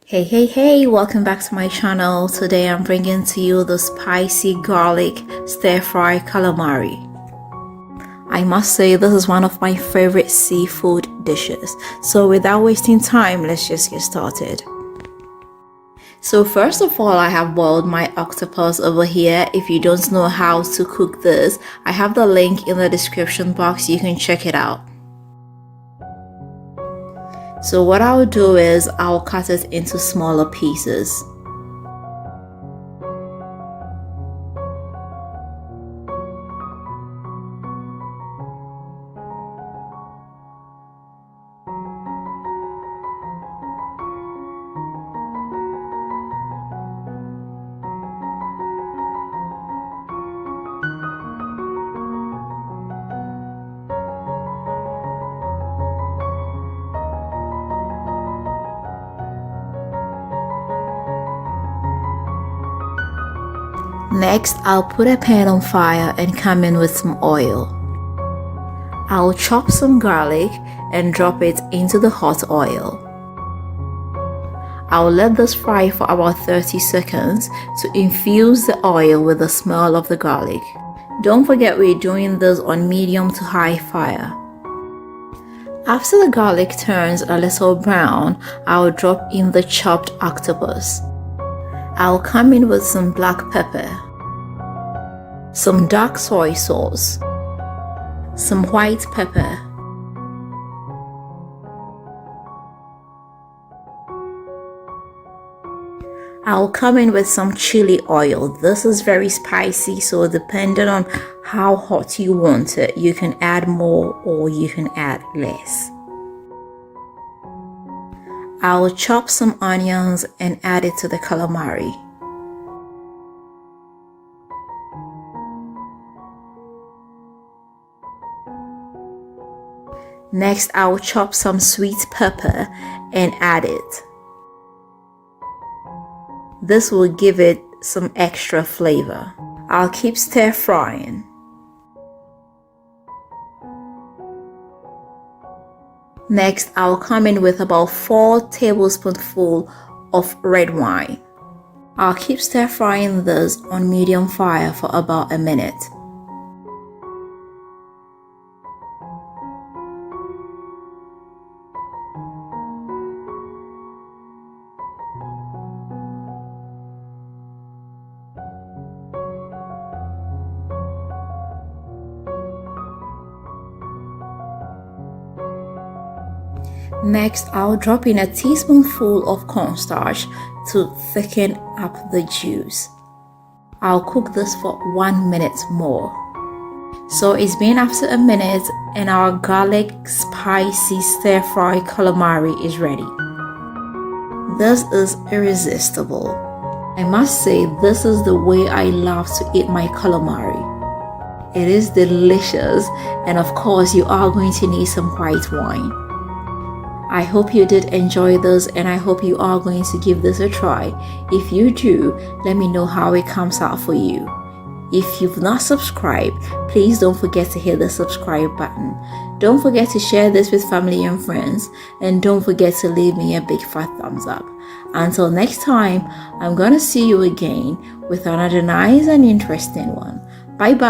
Hey, welcome back to my channel. Today I'm bringing to you the spicy garlic stir fry calamari. I must say this is one of my favorite seafood dishes. So without wasting time, let's just get started. So first of all, I have boiled my octopus over here. If you don't know how to cook this, I have the link in the description box. You can check it out. So what I'll do is I'll cut it into smaller pieces. Next, I'll put a pan on fire and come in with some oil. I'll chop some garlic and drop it into the hot oil. I'll let this fry for about 30 seconds to infuse the oil with the smell of the garlic. Don't forget we're doing this on medium to high fire. After the garlic turns a little brown, I'll drop in the chopped octopus. I'll come in with some black pepper, some dark soy sauce, some white pepper, I'll come in with some chili oil. This is very spicy, so depending on how hot you want it, you can add more or you can add less. I'll chop some onions and add it to the calamari. Next, I'll chop some sweet pepper and add it. This will give it some extra flavor. I'll keep stir frying. Next, I'll come in with about 4 tablespoonfuls of red wine. I'll keep stir frying this on medium fire for about a minute. Next, I'll drop in a teaspoonful of cornstarch to thicken up the juice. I'll cook this for 1 minute more. So it's been after a minute and our garlic spicy stir fry calamari is ready. This is irresistible. I must say this is the way I love to eat my calamari. It is delicious, and of course you are going to need some white wine. I hope you did enjoy this, and I hope you are going to give this a try. If you do, let me know how it comes out for you. If you've not subscribed, please don't forget to hit the subscribe button. Don't forget to share this with family and friends, and don't forget to leave me a big fat thumbs up. Until next time, I'm gonna see you again with another nice and interesting one. Bye bye.